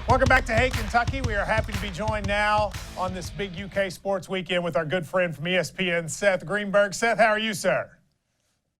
Welcome back to Hey Kentucky. We are happy to be joined now on this big UK sports weekend with our good friend from ESPN, Seth Greenberg. Seth, how are you, sir?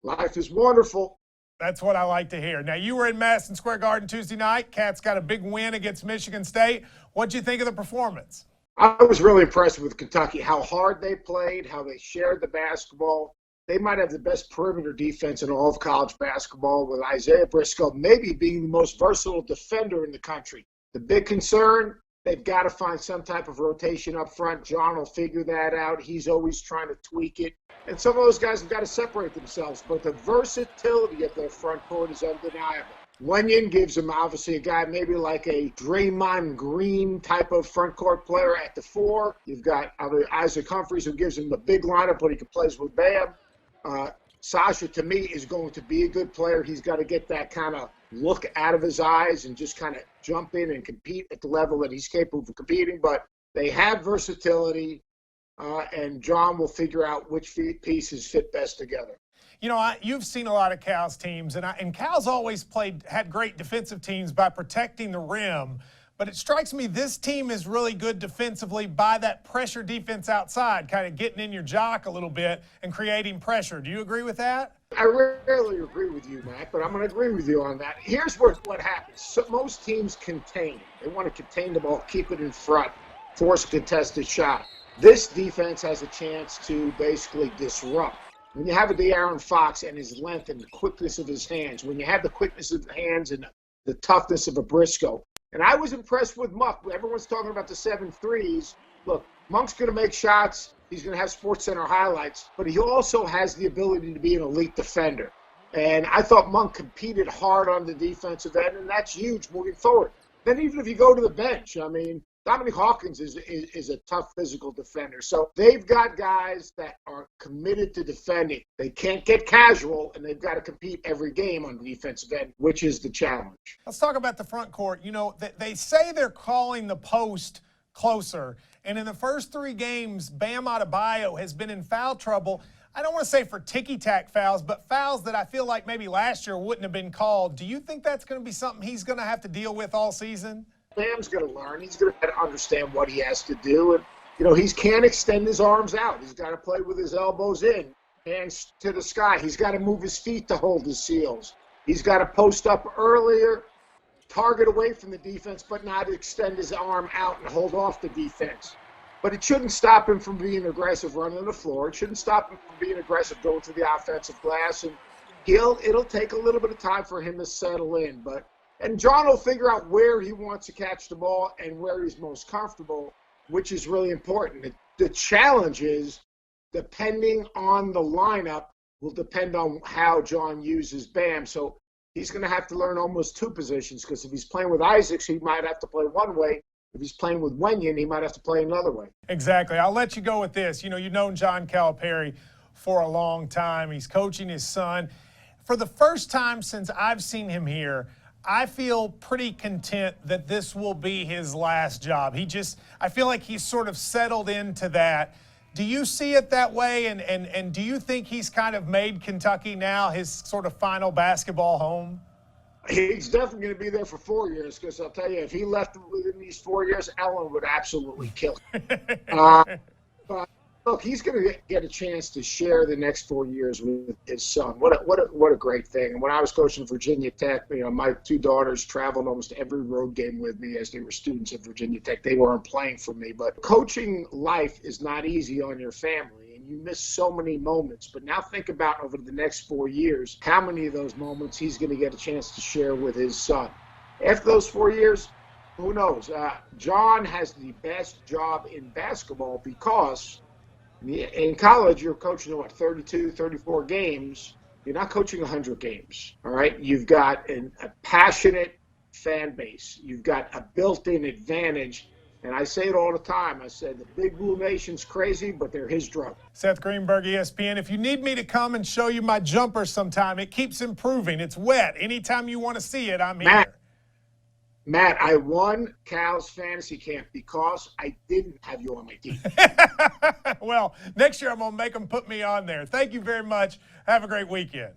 Life is wonderful. That's what I like to hear. Now, you were in Madison Square Garden Tuesday night. Cats got a big win against Michigan State. What'd you think of the performance? I was really impressed with Kentucky, how hard they played, how they shared the basketball. They might have the best perimeter defense in all of college basketball, with Isaiah Briscoe maybe being the most versatile defender in the country. The big concern, they've got to find some type of rotation up front. John will figure that out. He's always trying to tweak it. And some of those guys have got to separate themselves. But the versatility of their front court is undeniable. Wenyen gives them obviously a guy maybe like a Draymond Green type of front court player at the 4. You've got Isaac Humphries, who gives him a big lineup, but he can play with Bam. Sasha, to me, is going to be a good player. He's got to get that kind of look out of his eyes and just kind of jump in and compete at the level that he's capable of competing. But they have versatility, and John will figure out which pieces fit best together. You know, you've seen a lot of Cal's teams, and Cal's always had great defensive teams by protecting the rim. But it strikes me this team is really good defensively by that pressure defense outside, kind of getting in your jock a little bit and creating pressure. Do you agree with that? I rarely agree with you, Matt, but I'm going to agree with you on that. Here's what happens. So most teams contain. They want to contain the ball, keep it in front, force a contested shot. This defense has a chance to basically disrupt. When you have a De'Aaron Fox and his length and the quickness of his hands, when you have the quickness of the hands and the toughness of a Briscoe. And I was impressed with Monk. Everyone's talking about the 7 threes. Look, Monk's going to make shots. He's going to have SportsCenter highlights. But he also has the ability to be an elite defender. And I thought Monk competed hard on the defensive end, and that's huge moving forward. Then even if you go to the bench, I mean, Dominique Hawkins is a tough physical defender. So they've got guys that are committed to defending. They can't get casual, and they've got to compete every game on the defensive end, which is the challenge. Let's talk about the front court. You know, they say they're calling the post closer. And in the first 3 games, Bam Adebayo has been in foul trouble. I don't want to say for ticky-tack fouls, but fouls that I feel like maybe last year wouldn't have been called. Do you think that's going to be something he's going to have to deal with all season? Bam's going to learn. He's going to understand what he has to do. And, you know, he can't extend his arms out. He's got to play with his elbows in, hands to the sky. He's got to move his feet to hold his seals. He's got to post up earlier, target away from the defense, but not extend his arm out and hold off the defense. But it shouldn't stop him from being aggressive running the floor. It shouldn't stop him from being aggressive going to the offensive glass. And it'll take a little bit of time for him to settle in. And John will figure out where he wants to catch the ball and where he's most comfortable, which is really important. The challenge is, depending on the lineup, will depend on how John uses Bam. So he's going to have to learn almost 2 positions, because if he's playing with Isaacs, he might have to play one way. If he's playing with Wenyen, he might have to play another way. Exactly. I'll let you go with this. You know, you've known John Calipari for a long time. He's coaching his son. For the first time since I've seen him here, I feel pretty content that this will be his last job. I feel like he's sort of settled into that. Do you see it that way? And do you think he's kind of made Kentucky now his sort of final basketball home? He's definitely going to be there for 4 years, because I'll tell you, if he left within these 4 years, Ellen would absolutely kill him. But look, he's going to get a chance to share the next 4 years with his son. What a great thing. And when I was coaching Virginia Tech, you know, my 2 daughters traveled almost every road game with me as they were students at Virginia Tech. They weren't playing for me. But coaching life is not easy on your family, and you miss so many moments. But now think about, over the next 4 years, how many of those moments he's going to get a chance to share with his son. After those 4 years, who knows? John has the best job in basketball, because in college, you're coaching, 32, 34 games. You're not coaching 100 games, all right? You've got a passionate fan base. You've got a built-in advantage. And I say it all the time. I said the Big Blue Nation's crazy, but they're his drug. Seth Greenberg, ESPN. If you need me to come and show you my jumper sometime, it keeps improving. It's wet. Anytime you want to see it, I'm here. Matt, I won Cal's fantasy camp because I didn't have you on my team. Well, next year I'm going to make them put me on there. Thank you very much. Have a great weekend.